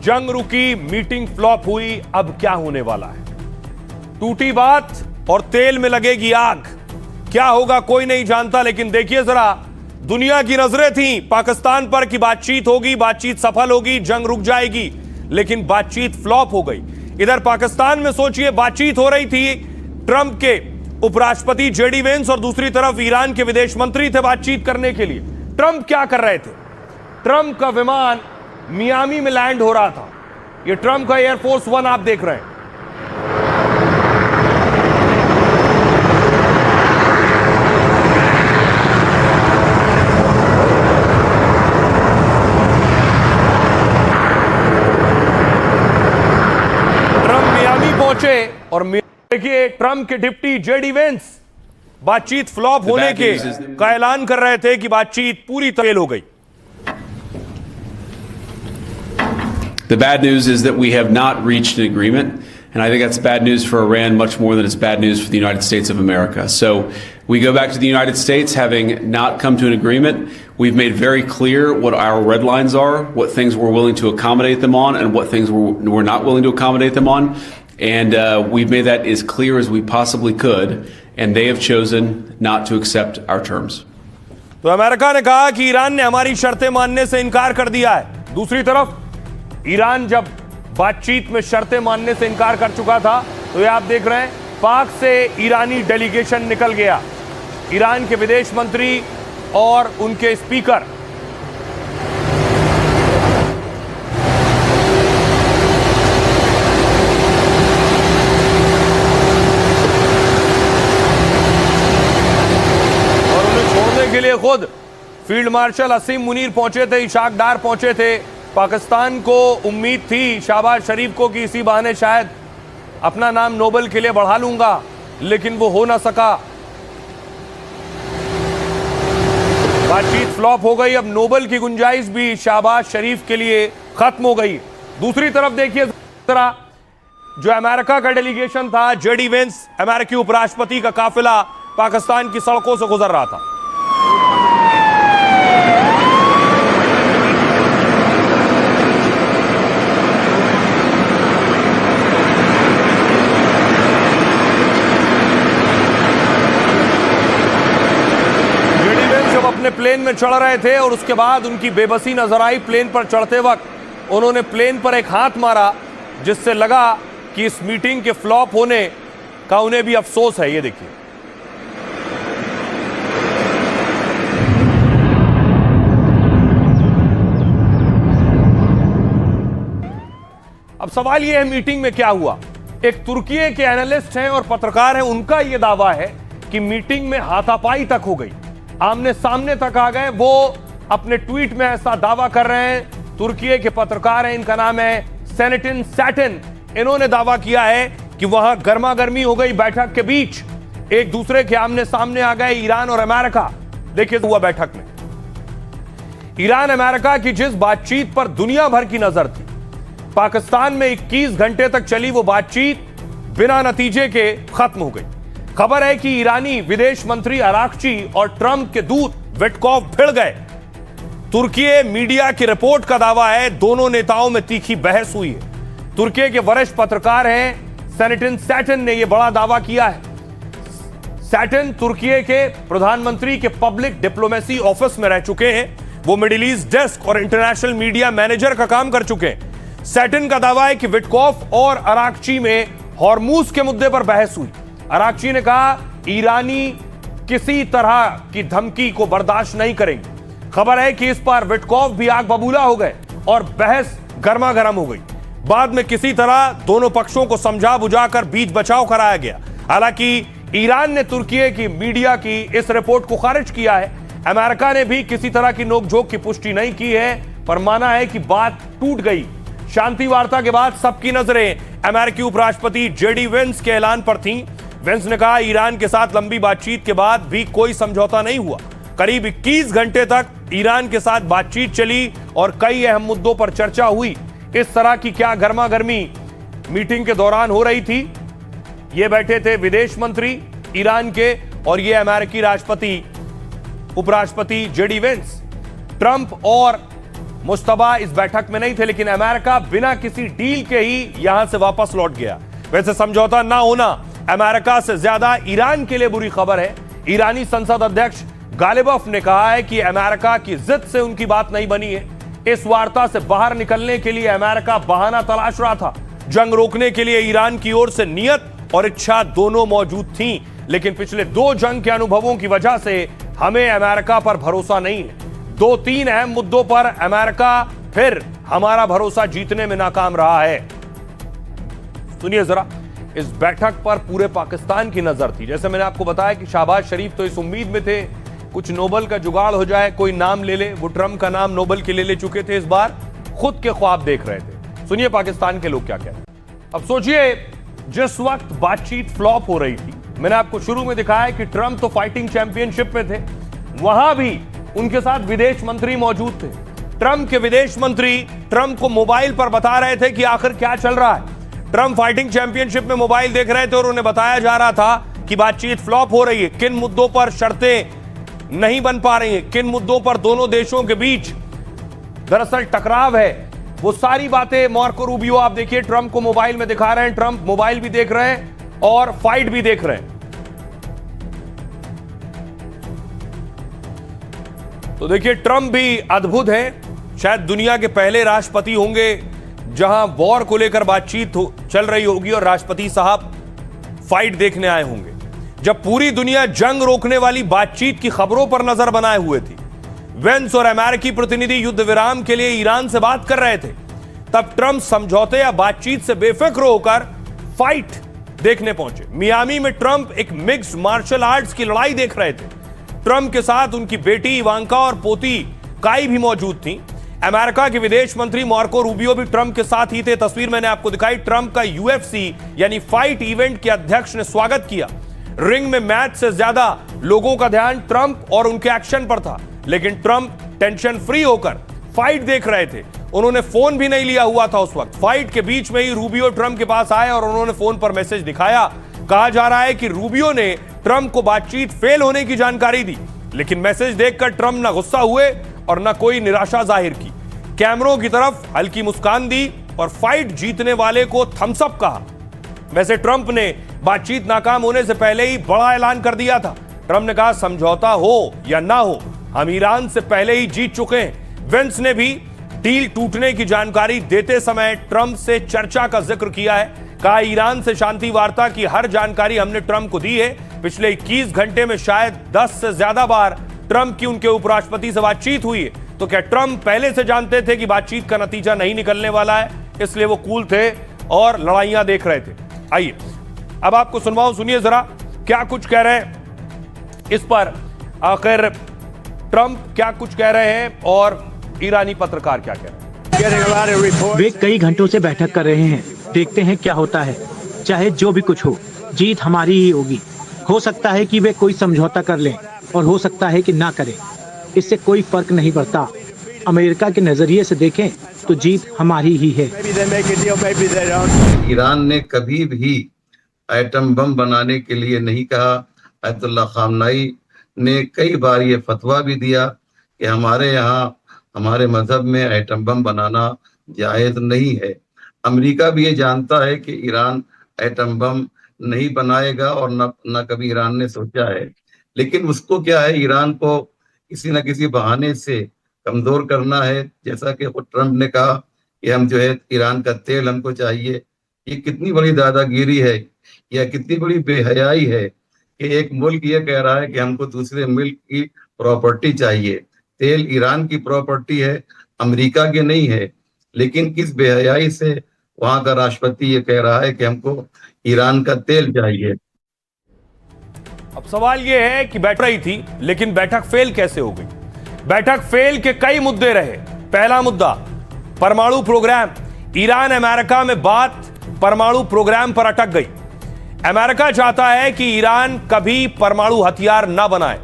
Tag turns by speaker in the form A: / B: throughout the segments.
A: जंग रुकी, meeting flop हुई, अब क्या होने वाला है? टूटी बात और तेल में लगेगी आग। क्या होगा कोई नहीं जानता, लेकिन देखिए जरा, दुनिया की नजरें थी पाकिस्तान पर कि बातचीत होगी, बातचीत सफल होगी, जंग रुक जाएगी, लेकिन बातचीत फ्लॉप हो गई। इधर पाकिस्तान में सोचिए, बातचीत हो रही थी, ट्रंप के उपराष्ट्रपति जेडी वेंस और दूसरी तरफ ईरान के विदेश मंत्री थे बातचीत करने के लिए। ट्रंप क्या कर रहे थे? ट्रंप का विमान मियामी में लैंड हो रहा था। यह ट्रंप का एयरफोर्स वन आप देख रहे हैं। ट्रंप मियामी पहुंचे और देखिए ट्रंप के डिप्टी जेडी वेंस बातचीत फ्लॉप होने के का ऐलान कर रहे थे कि बातचीत पूरी तरह हो गई।
B: The bad news is that we have not reached an agreement, and I think that's bad news for Iran much more than it's bad news for the United States of America. So we go back to the United States having not come to an agreement. We've made very clear what our red lines are, what things we're willing to accommodate them on, and what things we're not willing to accommodate them on. And we've made that as clear as we possibly could, and they have chosen not to accept our terms.
A: तो America ने कहा कि Iran ने हमारी शर्तें मानने से इनकार कर दिया है। दूसरी तरफ ईरान जब बातचीत में शर्तें मानने से इनकार कर चुका था, तो ये आप देख रहे हैं, पाक से ईरानी डेलीगेशन निकल गया। ईरान के विदेश मंत्री और उनके स्पीकर और उन्हें छोड़ने के लिए खुद फील्ड मार्शल असीम मुनीर पहुंचे थे, इशाक डार पहुंचे थे। पाकिस्तान को उम्मीद थी शहबाज शरीफ को कि इसी बहाने शायद अपना नाम नोबेल के लिए बढ़ा लूंगा, लेकिन वो हो ना सका। बातचीत फ्लॉप हो गई। अब नोबेल की गुंजाइश भी शहबाज शरीफ के लिए खत्म हो गई। दूसरी तरफ देखिए जरा, जो अमेरिका का डेलीगेशन था, जेडी वेंस, अमेरिकी उपराष्ट्रपति का काफिला पाकिस्तान की सड़कों से गुजर रहा था। अपने प्लेन में चढ़ रहे थे और उसके बाद उनकी बेबसी नजर आई। प्लेन पर चढ़ते वक्त उन्होंने प्लेन पर एक हाथ मारा, जिससे लगा कि इस मीटिंग के फ्लॉप होने का उन्हें भी अफसोस है। ये देखिए, अब सवाल यह है मीटिंग में क्या हुआ। एक तुर्की के एनालिस्ट हैं और पत्रकार हैं, उनका यह दावा है कि मीटिंग में हाथापाई तक हो गई, आमने सामने तक आ गए। वो अपने ट्वीट में ऐसा दावा कर रहे हैं। तुर्की के पत्रकार हैं, इनका नाम है सेनेटिन सैटिन। इन्होंने दावा किया है कि वहां गर्मा गर्मी हो गई बैठक के बीच, एक दूसरे के आमने सामने आ गए ईरान और अमेरिका। देखिए हुआ बैठक में ईरान अमेरिका की जिस बातचीत पर दुनिया भर की नजर थी, पाकिस्तान में 21 घंटे तक चली वो बातचीत बिना नतीजे के खत्म हो गई। खबर है कि ईरानी विदेश मंत्री अराक्ची और ट्रंप के दूत विटकॉफ भिड़ गए। तुर्की मीडिया की रिपोर्ट का दावा है दोनों नेताओं में तीखी बहस हुई है। तुर्की के वरिष्ठ पत्रकार हैं सेनेटिन सैटिन ने यह बड़ा दावा किया है। सैटिन तुर्की के प्रधानमंत्री के पब्लिक डिप्लोमेसी ऑफिस में रह चुके हैं। वो मिडिल ईस्ट डेस्क और इंटरनेशनल मीडिया मैनेजर का काम कर चुके हैं। सैटिन का दावा है कि विटकॉफ और अराक्ची में हॉर्मूज के मुद्दे पर बहस हुई। अराक्ची ने कहा ईरानी किसी तरह की धमकी को बर्दाश्त नहीं करेंगे। खबर है कि इस पर विटकॉफ भी आग बबूला हो गए और बहस गर्मा गर्म हो गई। बाद में किसी तरह दोनों पक्षों को समझा बुझाकर बीच बचाव कराया गया। हालांकि ईरान ने तुर्की की मीडिया की इस रिपोर्ट को खारिज किया है। अमेरिका ने भी किसी तरह की नोकझोंक की पुष्टि नहीं की है, पर माना है कि बात टूट गई। शांति वार्ता के बाद सबकी नजरें अमेरिकी उपराष्ट्रपति जेडी वेंस के ऐलान पर थीं। वेंस ने कहा ईरान के साथ लंबी बातचीत के बाद भी कोई समझौता नहीं हुआ। करीब 21 घंटे तक ईरान के साथ बातचीत चली और कई अहम मुद्दों पर चर्चा हुई। इस तरह की क्या गर्मा गर्मी मीटिंग के दौरान हो रही थी। ये बैठे थे विदेश मंत्री ईरान के और ये अमेरिकी राष्ट्रपति उपराष्ट्रपति जेडी वेंस। ट्रंप और मुश्तबा इस बैठक में नहीं थे, लेकिन अमेरिका बिना किसी डील के ही यहां से वापस लौट गया। वैसे समझौता ना होना अमेरिका से ज्यादा ईरान के लिए बुरी खबर है। ईरानी संसद अध्यक्ष गालिबफ ने कहा है कि अमेरिका की जिद से उनकी बात नहीं बनी है। इस वार्ता से बाहर निकलने के लिए अमेरिका बहाना तलाश रहा था। जंग रोकने के लिए ईरान की ओर से नियत और इच्छा दोनों मौजूद थी, लेकिन पिछले 2 जंग के अनुभवों की वजह से हमें अमेरिका पर भरोसा नहीं है। 2-3 अहम मुद्दों पर अमेरिका फिर हमारा भरोसा जीतने में नाकाम रहा है। सुनिए जरा, इस बैठक पर पूरे पाकिस्तान की नजर थी। जैसे मैंने आपको बताया कि शहबाज शरीफ तो इस उम्मीद में थे कुछ नोबेल का जुगाड़ हो जाए, कोई नाम ले ले। वो ट्रंप का नाम नोबेल के ले चुके थे, इस बार खुद के ख्वाब देख रहे थे। सुनिए पाकिस्तान के लोग क्या कहते हैं। अब सोचिए, जिस वक्त बातचीत फ्लॉप हो रही थी, मैंने आपको शुरू में दिखाया कि ट्रंप तो फाइटिंग चैंपियनशिप में थे, वहां भी उनके साथ विदेश मंत्री मौजूद थे। ट्रंप के विदेश मंत्री ट्रंप को मोबाइल पर बता रहे थे कि आखिर क्या चल रहा है। ट्रंप फाइटिंग चैंपियनशिप में मोबाइल देख रहे थे और उन्हें बताया जा रहा था कि बातचीत फ्लॉप हो रही है, किन मुद्दों पर शर्तें नहीं बन पा रही हैं, किन मुद्दों पर दोनों देशों के बीच दरअसल टकराव है। वो सारी बातें मार्को रूबियो, आप देखिए, ट्रंप को मोबाइल में दिखा रहे हैं। ट्रंप मोबाइल भी देख रहे हैं और फाइट भी देख रहे हैं। तो देखिए, ट्रंप भी अद्भुत है। शायद दुनिया के पहले राष्ट्रपति होंगे जहां वॉर को लेकर बातचीत चल रही होगी और राष्ट्रपति साहब फाइट देखने आए होंगे। जब पूरी दुनिया जंग रोकने वाली बातचीत की खबरों पर नजर बनाए हुए थी, वेंस और अमेरिकी प्रतिनिधि युद्ध विराम के लिए ईरान से बात कर रहे थे, तब ट्रंप समझौते या बातचीत से बेफिक्र होकर फाइट देखने पहुंचे। मियामी में ट्रंप एक मिक्स्ड मार्शल आर्ट्स की लड़ाई देख रहे थे। ट्रंप के साथ उनकी बेटी इवांका और पोती काई भी मौजूद थी। अमेरिका के विदेश मंत्री मार्को रूबियो भी ट्रंप के साथ ही थे। तस्वीर मैंने आपको दिखाई। ट्रंप का यूएफसी यानी फाइट इवेंट के अध्यक्ष ने स्वागत किया। रिंग में मैच से ज्यादा लोगों का ध्यान ट्रंप और उनके एक्शन पर था, लेकिन ट्रंप टेंशन फ्री होकर फाइट देख रहे थे। उन्होंने फोन भी नहीं लिया हुआ था उस वक्त। फाइट के बीच में ही रूबियो ट्रंप के पास आए और उन्होंने फोन पर मैसेज दिखाया। कहा जा रहा है कि रूबियो ने ट्रंप को बातचीत फेल होने की जानकारी दी, लेकिन मैसेज देखकर ट्रंप ना गुस्सा हुए और ना कोई निराशा जाहिर की। कैमरों की तरफ हल्की मुस्कान दी और फाइट जीतने वाले को थम्स अप कहा। वैसे ट्रंप ने बातचीत नाकाम होने से पहले ही बड़ा ऐलान कर दिया था। ट्रंप ने कहा, समझौता हो या ना हो, हम ईरान से पहले ही जीत चुके हैं। वेंस ने भी डील टूटने की जानकारी देते समय ट्रंप से चर्चा का जिक्र किया है। कहा, ईरान से शांति वार्ता की हर जानकारी हमने ट्रंप को दी है। पिछले 21 घंटे में शायद 10 से ज्यादा बार ट्रंप की उनके उपराष्ट्रपति से बातचीत हुई है। तो क्या ट्रंप पहले से जानते थे कि बातचीत का नतीजा नहीं निकलने वाला है, इसलिए वो कूल थे और लड़ाइयां देख रहे थे? आइए अब आपको सुनवाऊं, सुनिए जरा क्या कुछ कह रहे हैं इस पर। आखिर ट्रंप क्या कुछ कह रहे हैं और ईरानी पत्रकार क्या कह रहे हैं।
C: वे कई घंटों से बैठक कर रहे हैं, देखते हैं क्या होता है। चाहे जो भी कुछ हो, जीत हमारी ही होगी। हो सकता है कि वे कोई समझौता कर लें और हो सकता है कि ना करें, इससे कोई फर्क नहीं पड़ता। अमेरिका के नजरिए से देखें तो जीत हमारी ही है।
D: ईरान ने कभी भी एटम बम बनाने के लिए नहीं कहा। अयतुल्लाह खामनाई ने कई बार ये फतवा भी दिया कि हमारे यहाँ, हमारे मजहब में एटम बम बनाना जायज नहीं है। अमेरिका भी ये जानता है कि ईरान एटम बम नहीं बनाएगा और न कभी ईरान ने सोचा है। लेकिन उसको क्या है, ईरान को किसी न किसी बहाने से कमजोर करना है। जैसा कि ट्रंप ने कहा कि हम जो है ईरान का तेल हमको चाहिए। ये कितनी बड़ी दादागिरी है या कितनी बड़ी बेहयाई है कि एक मुल्क ये कह रहा है कि हमको दूसरे मुल्क की प्रॉपर्टी चाहिए। तेल ईरान की प्रॉपर्टी है, अमेरिका की नहीं है। लेकिन किस बेहयाई से वहां का राष्ट्रपति ये कह रहा है कि हमको ईरान का तेल चाहिए।
A: अब सवाल यह है कि बैठ रही थी, लेकिन बैठक फेल कैसे हो गई? बैठक फेल के कई मुद्दे रहे। पहला मुद्दा परमाणु प्रोग्राम। ईरान अमेरिका में बात परमाणु प्रोग्राम पर अटक गई। अमेरिका चाहता है कि ईरान कभी परमाणु हथियार ना बनाए,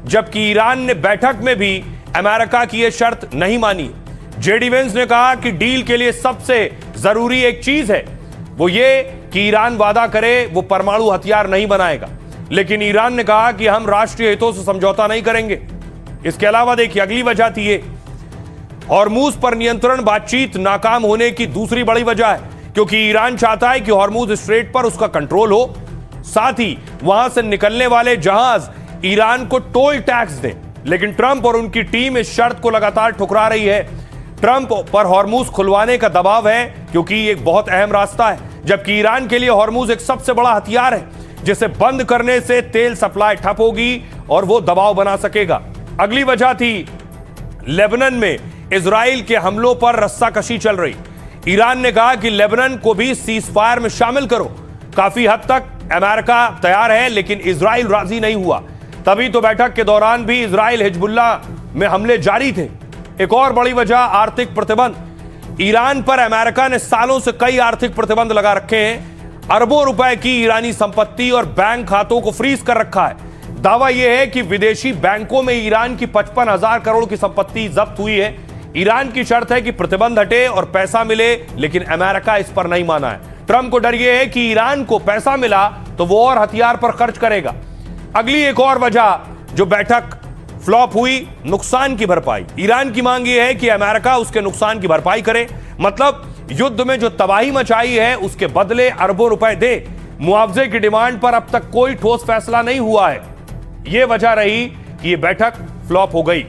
A: जबकि ईरान ने बैठक में भी अमेरिका की यह शर्त नहीं मानी। जेडी वेंस ने कहा कि डील के लिए सबसे जरूरी एक चीज है, वो ये कि ईरान वादा करे वो परमाणु हथियार नहीं बनाएगा। लेकिन ईरान ने कहा कि हम राष्ट्रीय हितों से समझौता नहीं करेंगे। इसके अलावा देखिए, अगली वजह थी ये, हॉर्मूज पर नियंत्रण बातचीत नाकाम होने की दूसरी बड़ी वजह है, क्योंकि ईरान चाहता है कि हॉर्मूज स्ट्रेट पर उसका कंट्रोल हो, साथ ही वहां से निकलने वाले जहाज ईरान को टोल टैक्स दें। लेकिन ट्रंप और उनकी टीम इस शर्त को लगातार ठुकरा रही है। ट्रंप पर हॉर्मूज खुलवाने का दबाव है, क्योंकि ये एक बहुत अहम रास्ता है, जबकि ईरान के लिए हॉर्मूज एक सबसे बड़ा हथियार है, जिसे बंद करने से तेल सप्लाई ठप होगी और वो दबाव बना सकेगा। अगली वजह थी लेबनान में इजराइल के हमलों पर रस्साकशी चल रही। ईरान ने कहा कि लेबनान को भी सीज फायर में शामिल करो। काफी हद तक अमेरिका तैयार है, लेकिन इजराइल राजी नहीं हुआ। तभी तो बैठक के दौरान भी इजराइल हिजबुल्लाह में हमले जारी थे। एक और बड़ी वजह आर्थिक प्रतिबंध। ईरान पर अमेरिका ने सालों से कई आर्थिक प्रतिबंध लगा रखे हैं। अरबों रुपए की ईरानी संपत्ति और बैंक खातों को फ्रीज कर रखा है। दावा यह है कि विदेशी बैंकों में ईरान की 55,000 करोड़ की संपत्ति जब्त हुई है। ईरान की शर्त है कि प्रतिबंध हटे और पैसा मिले, लेकिन अमेरिका इस पर नहीं माना है। ट्रंप को डर यह है कि ईरान को पैसा मिला तो वो और हथियार पर खर्च करेगा। अगली एक और वजह जो बैठक फ्लॉप हुई, नुकसान की भरपाई। ईरान की मांग यह है कि अमेरिका उसके नुकसान की भरपाई करे, मतलब युद्ध में जो तबाही मचाई है उसके बदले अरबों रुपए दे। मुआवजे की डिमांड पर अब तक कोई ठोस फैसला नहीं हुआ है। यह वजह रही कि यह बैठक फ्लॉप हो गई।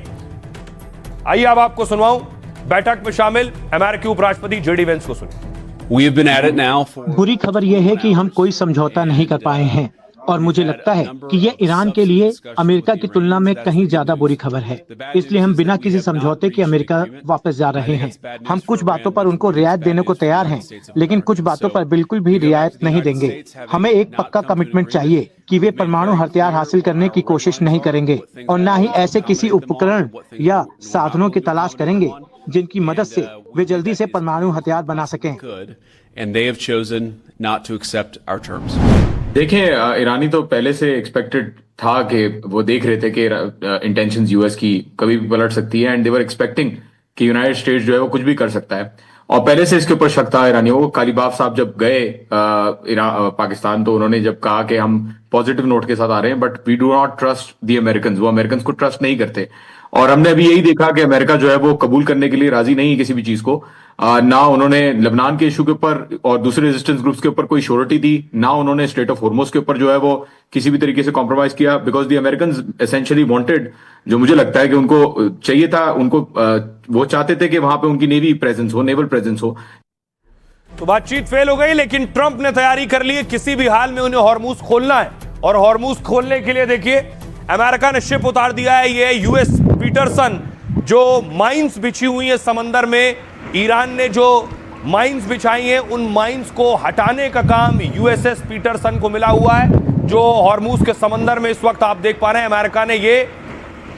A: आइए अब आपको सुनवाऊं बैठक में शामिल अमेरिकी उपराष्ट्रपति जेडी वेंस को सुनिए।
B: We have been at it now for
C: बुरी खबर यह है कि हम कोई समझौता नहीं कर पाए हैं, और मुझे लगता है कि ये ईरान के लिए अमेरिका की तुलना में कहीं ज्यादा बुरी खबर है। इसलिए हम बिना किसी समझौते के अमेरिका वापस जा रहे हैं। हम कुछ बातों पर उनको रियायत देने को तैयार हैं, लेकिन कुछ बातों पर बिल्कुल भी रियायत नहीं देंगे। हमें एक पक्का कमिटमेंट चाहिए कि वे परमाणु हथियार हासिल करने की कोशिश नहीं करेंगे, और न ही ऐसे किसी उपकरण या साधनों की तलाश करेंगे जिनकी मदद से वे जल्दी से परमाणु हथियार बना सकें।
B: good, and they have chosen not to accept our terms.
E: देखें, ईरानी तो पहले से एक्सपेक्टेड था कि वो देख रहे थे कि इंटेंशंस यूएस की कभी भी पलट सकती है, एंड दे वर एक्सपेक्टिंग कि यूनाइटेड स्टेट्स जो है वो कुछ भी कर सकता है। और पहले से इसके ऊपर शक था ईरानियों को। कालीबाफ साहब जब गए पाकिस्तान, तो उन्होंने जब कहा कि हम पॉजिटिव नोट के साथ आ रहे हैं, but we do not trust the American, वो अमेरिकन को ट्रस्ट नहीं करते। और हमने अभी यही देखा कि अमेरिका जो है वो कबूल करने के लिए राजी नहीं है किसी भी चीज को। ना उन्होंने लेबनान के इशू के ऊपर और दूसरे रेजिस्टेंस ग्रुप्स के ऊपर कोई श्योरिटी दी, ना उन्होंने स्ट्रेट ऑफ हॉर्मुज के ऊपर जो है वो किसी भी तरीके से कॉम्प्रोमाइज किया, because the American essentially wanted, जो मुझे लगता है कि उनको चाहिए था, उनको वो चाहते थे कि वहां पे उनकी नेवी प्रेजेंस हो, नेवल प्रेजेंस हो।
A: तो बातचीत फेल हो गई, लेकिन ट्रंप ने तैयारी कर ली है, किसी भी हाल में उन्हें हॉर्मूज खोलना है। और हॉर्मूज खोलने के लिए देखिए अमेरिका ने शिप उतार दिया है। ये यूएस पीटरसन, जो माइंस बिछी हुई है समंदर में, ईरान ने जो माइंस बिछाई हैं, उन माइंस को हटाने का काम यूएसएस पीटरसन को मिला हुआ है, जो हॉर्मूज के समंदर में इस वक्त आप देख पा रहे हैं। अमेरिका ने ये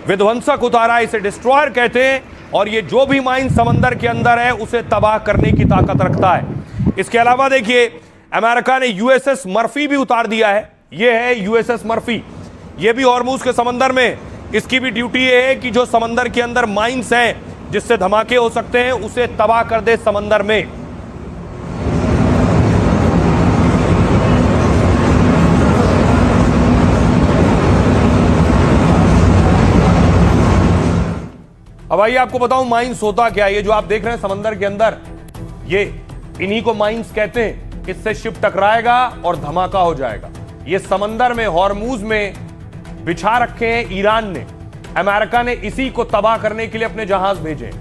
A: विध्वंसक उतारा, इसे डिस्ट्रॉयर कहते हैं, और ये जो भी माइंस समंदर के अंदर है उसे तबाह करने की ताकत रखता है। इसके अलावा देखिए अमेरिका ने यूएसएस मर्फी भी उतार दिया है। ये है यूएसएस मर्फी, ये भी हॉर्मूज के समंदर में। इसकी भी ड्यूटी ये है कि जो समंदर के अंदर माइंस हैं जिससे धमाके हो सकते हैं, उसे तबाह कर दे समंदर में। अब आइए आपको बताऊं माइंस होता क्या है। ये जो आप देख रहे हैं समंदर के अंदर, ये इन्हीं को माइंस कहते हैं। इससे शिप टकराएगा और धमाका हो जाएगा। ये समंदर में हॉर्मूज में बिछा रखे हैं ईरान ने। अमेरिका ने इसी को तबाह करने के लिए अपने जहाज भेजे।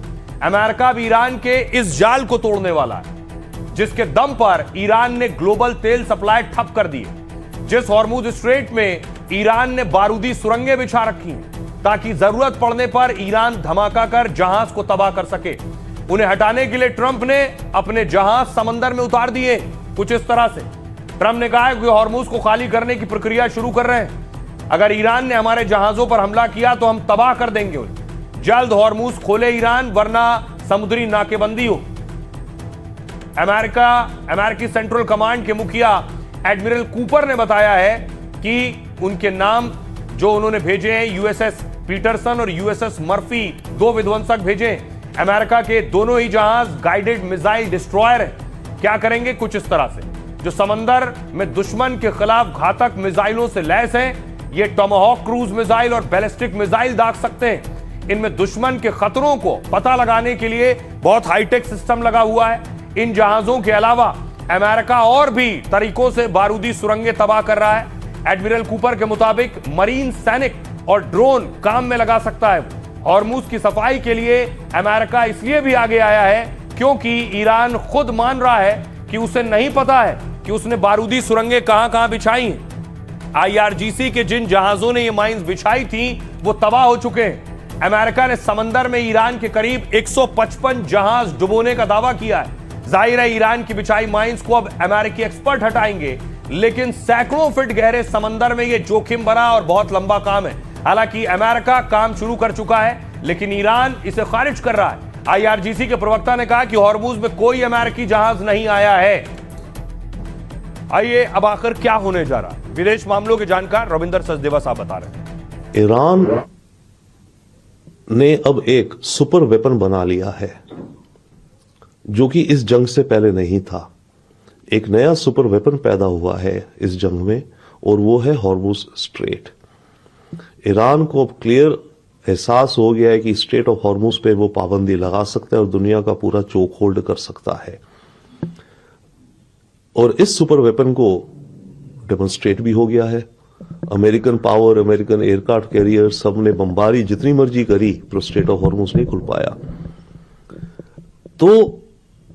A: अमेरिका भी ईरान के इस जाल को तोड़ने वाला है, जिसके दम पर ईरान ने ग्लोबल तेल सप्लाई ठप कर दी है। जिस हॉर्मूज स्ट्रेट में ईरान ने बारूदी सुरंगें बिछा रखी हैं ताकि जरूरत पड़ने पर ईरान धमाका कर जहाज को तबाह कर सके। उन्हें हटाने के लिए ट्रंप ने अपने जहाज समंदर में उतार दिए। कुछ इस तरह से ट्रंप ने कहा है कि हॉर्मूज को खाली करने की प्रक्रिया शुरू कर रहे हैं। अगर ईरान ने हमारे जहाजों पर हमला किया तो हम तबाह कर देंगे उन्हें। जल्द हॉर्मूज खोले ईरान, वरना समुद्री नाकेबंदी हो। अमेरिकी सेंट्रल कमांड के मुखिया एडमिरल कूपर ने बताया है कि उनके नाम जो उन्होंने भेजे हैं, यूएसएस पीटरसन और यूएसएस मर्फी, दो विध्वंसक भेजे। अमेरिका के दोनों ही जहाज गाइडेड मिसाइल डिस्ट्रॉयर हैं। क्या करेंगे? कुछ इस तरह से, जो समंदर में दुश्मन के खिलाफ घातक मिसाइलों से लैस हैं। ये टोमाहॉक क्रूज मिसाइल और बैलिस्टिक मिसाइल दाग सकते हैं। इनमें दुश्मन के खतरों को पता लगाने के लिए बहुत हाईटेक सिस्टम लगा हुआ है। इन जहाजों के अलावा अमेरिका और भी तरीकों से बारूदी सुरंगें तबाह कर रहा है। एडमिरल कूपर के मुताबिक मरीन सैनिक और ड्रोन काम में लगा सकता है। हॉर्मुज की सफाई के लिए अमेरिका इसलिए भी आगे आया है क्योंकि ईरान खुद मान रहा है कि उसे नहीं पता है कि उसने बारूदी सुरंगें कहां-कहां बिछाई हैं। IRGC के जिन जहाजों ने ये माइंस बिछाई थी वो तबाह हो चुके हैं। अमेरिका ने समंदर में ईरान के करीब 155 जहाज डुबोने का दावा किया है। जाहिर है ईरान की बिछाई माइंस को अब अमेरिकी एक्सपर्ट हटाएंगे, लेकिन सैकड़ों फीट गहरे समंदर में यह जोखिम भरा और बहुत लंबा काम है। हालांकि अमेरिका काम शुरू कर चुका है, लेकिन ईरान इसे खारिज कर रहा है। IRGC के प्रवक्ता ने कहा कि हॉर्मुज में कोई अमेरिकी जहाज नहीं आया है। आइए अब आखिर क्या होने जा रहा है, विदेश मामलों के जानकार रविंदर सचदेवा साहब बता रहे हैं।
F: ईरान ने अब एक सुपर वेपन बना लिया है जो कि इस जंग से पहले नहीं था। एक नया सुपर वेपन पैदा हुआ है इस जंग में, और वो है हॉर्मुज स्ट्रेट। ईरान को अब क्लियर एहसास हो गया है कि स्ट्रेट ऑफ हॉर्मुज पे वो पाबंदी लगा सकता है और दुनिया का पूरा चोक होल्ड कर सकता है। और इस सुपर वेपन को डेमोन्स्ट्रेट भी हो गया है। American power, American aircraft carrier, सब ने बमबारी जितनी मर्जी करी, पर स्ट्रेट ऑफ हॉर्मुज नहीं खुल पाया। तो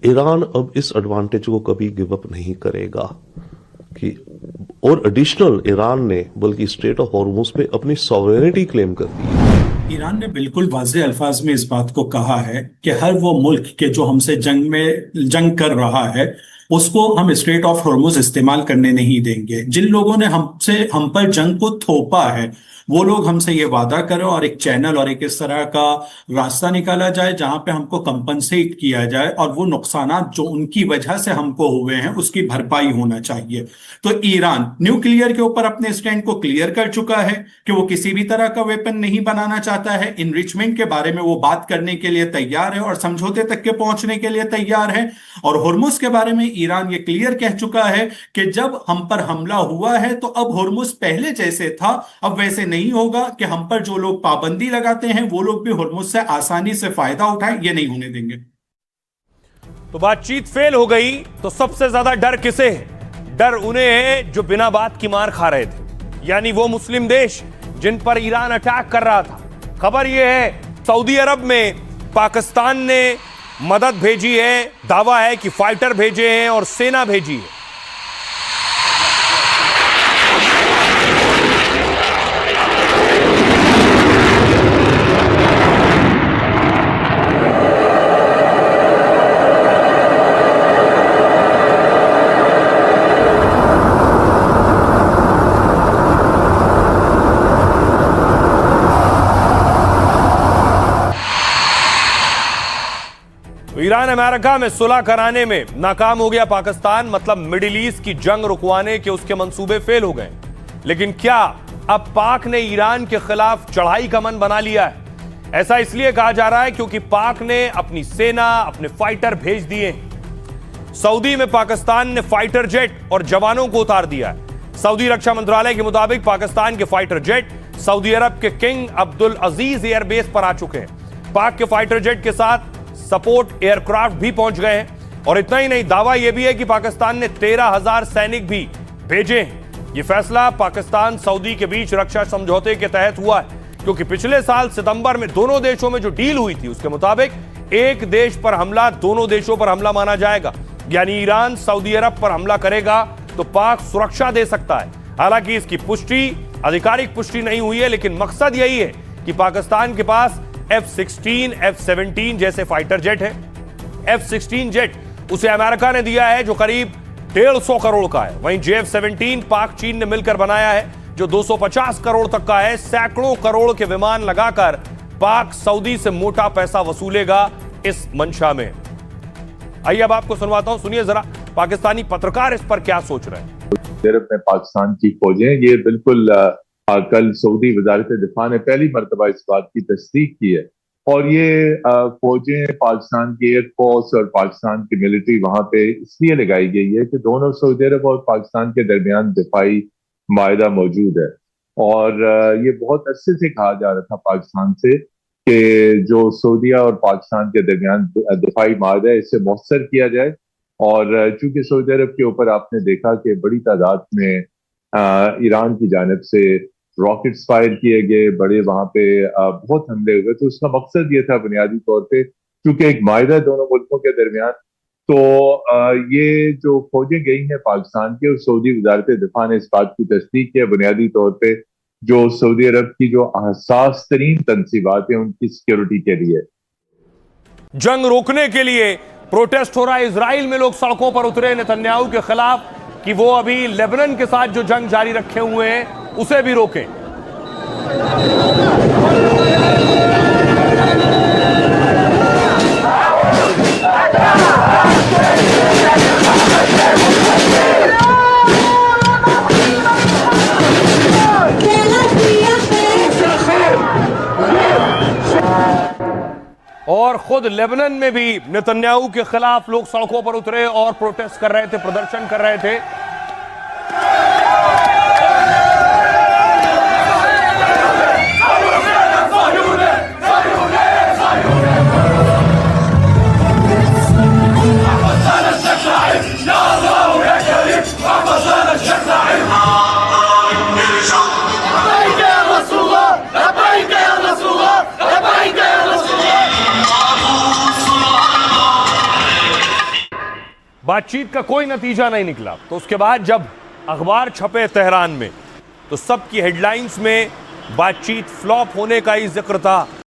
F: ईरान अब इस एडवांटेज को कभी गिव अप नहीं करेगा कि, और एडिशनल ईरान ने बल्कि स्ट्रेट ऑफ हॉर्मुज पे अपनी सॉवरेनिटी क्लेम कर दी है।
G: ईरान ने बिल्कुल वाज़ेह अल्फाज में इस बात को कहा है कि हर वो मुल्क के जो हमसे जंग कर रहा है उसको हम स्ट्रेट ऑफ हॉर्मुज इस्तेमाल करने नहीं देंगे। जिन लोगों ने हम पर जंग को थोपा है वो लोग हमसे ये वादा करें और एक चैनल और एक इस तरह का रास्ता निकाला जाए जहां पे हमको कंपनसेट किया जाए और वो नुकसानात जो उनकी वजह से हमको हुए हैं उसकी भरपाई होना चाहिए। तो ईरान न्यूक्लियर के ऊपर अपने स्टैंड को क्लियर कर चुका है कि वो किसी भी तरह का वेपन नहीं बनाना चाहता है। इनरिचमेंट के बारे में वो बात करने के लिए तैयार है और समझौते तक के पहुंचने के लिए तैयार है। और हॉर्मुज के बारे में ईरान ये क्लियर कह चुका है कि जब हम पर हमला हुआ है तो अब हॉर्मुज पहले जैसे था, अब वैसे नहीं होगा कि हम पर जो लोग पाबंदी लगाते हैं वो लोग भी हॉर्मुज से आसानी से फायदा उठाएं, ये नहीं होने देंगे।
A: तो बातचीत फेल हो गई तो सबसे ज्यादा डर किसे है? डर उन्हें है जो बिना बात की मार खा रहे थे, यानी वो मुस्लिम देश जिन पर ईरान अटैक कर रहा था। खबर यह है सऊदी अरब में पाकिस्तान ने मदद भेजी है, दावा है कि फाइटर भेजे हैं और सेना भेजी है। ईरान अमेरिका में सुलह कराने में नाकाम हो गया पाकिस्तान, मतलब मिडिल ईस्ट की जंग रुकवाने के उसके मंसूबे फेल हो गए। लेकिन क्या अब पाक ने ईरान के खिलाफ चढ़ाई का मन बना लिया है? ऐसा इसलिए कहा जा रहा है क्योंकि पाक ने अपनी सेना, अपने फाइटर भेज दिए हैं। सऊदी में पाकिस्तान ने फाइटर जेट और जवानों को उतार दिया है। सऊदी रक्षा मंत्रालय के मुताबिक पाकिस्तान के फाइटर जेट सऊदी अरब के किंग अब्दुल अजीज एयरबेस पर आ चुके हैं। पाक के फाइटर जेट के साथ सपोर्ट एयरक्राफ्ट भी पहुंच गए हैं। और इतना ही नहीं, दावा यह भी है कि पाकिस्तान ने 13,000 सैनिक भी भेजे हैं। यह फैसला पाकिस्तान सऊदी के बीच रक्षा समझौते के तहत हुआ है, क्योंकि पिछले साल सितंबर में दोनों देशों में जो डील हुई थी उसके मुताबिक एक देश पर हमला दोनों देशों पर हमला माना जाएगा। यानी ईरान सऊदी अरब पर हमला करेगा तो पाक सुरक्षा दे सकता है। हालांकि इसकी पुष्टि, आधिकारिक पुष्टि नहीं हुई है, लेकिन मकसद यही है कि पाकिस्तान के पास F-16, F-17 जैसे फाइटर जेट है। F-16 जेट उसे अमेरिका ने दिया है जो करीब 150 करोड़ का है। वहीं JF-17 पाक चीन ने मिलकर बनाया है जो 250 करोड़ तक का है। सैकड़ों करोड़ के विमान लगाकर पाक सऊदी से मोटा पैसा वसूलेगा इस मंशा में। आइए अब आपको सुनवाता हूं, सुनिए जरा पाकिस्तानी पत्रकार इस पर क्या सोच रहे हैं।
H: में पाकिस्तान की फौजें, ये बिल्कुल कल सऊदी वजारत दिफा ने पहली मरतबा इस बात की तस्दीक की है। और ये फौजें पाकिस्तान की एयरफोर्स और पाकिस्तान की मिलिट्री वहां पे इसलिए लगाई गई है कि दोनों सऊदी अरब और पाकिस्तान के दरमियान दिफाई माहिदा मौजूद है। और ये बहुत अरसे से कहा जा रहा था पाकिस्तान से कि जो सऊदीया और पाकिस्तान के दरमियान दिफाई माहदा है इसे मौसर किया जाए। और चूंकि सऊदी अरब के ऊपर आपने देखा कि बड़ी तादाद में ईरान की जानिब से रॉकेट्स फायर किए गए, बड़े वहां पे बहुत हमले हुए, तो उसका मकसद ये था बुनियादी तौर पे, क्योंकि एक माहिदा दोनों मुल्कों के दरमियान, तो ये जो फौजें गई हैं पाकिस्तान की, और सऊदी वजारत दिफा ने इस बात की तस्दीक की है बुनियादी तौर पे जो सऊदी अरब की जो हसास तरीन तनसीबात है उनकी सिक्योरिटी के लिए।
A: जंग रोकने के लिए प्रोटेस्ट हो रहा है। इजराइल में लोग सड़कों पर उतरे नेतन्याहू के खिलाफ कि वो अभी लेबनान के साथ जो जंग जारी रखे हुए हैं उसे भी रोकें। और खुद लेबनान में भी नेतन्याहू के खिलाफ लोग सड़कों पर उतरे और प्रोटेस्ट कर रहे थे, प्रदर्शन कर रहे थे। बातचीत का कोई नतीजा नहीं निकला। तो उसके बाद जब अखबार छपे तेहरान में तो सबकी हेडलाइंस में बातचीत फ्लॉप होने का ही जिक्र था।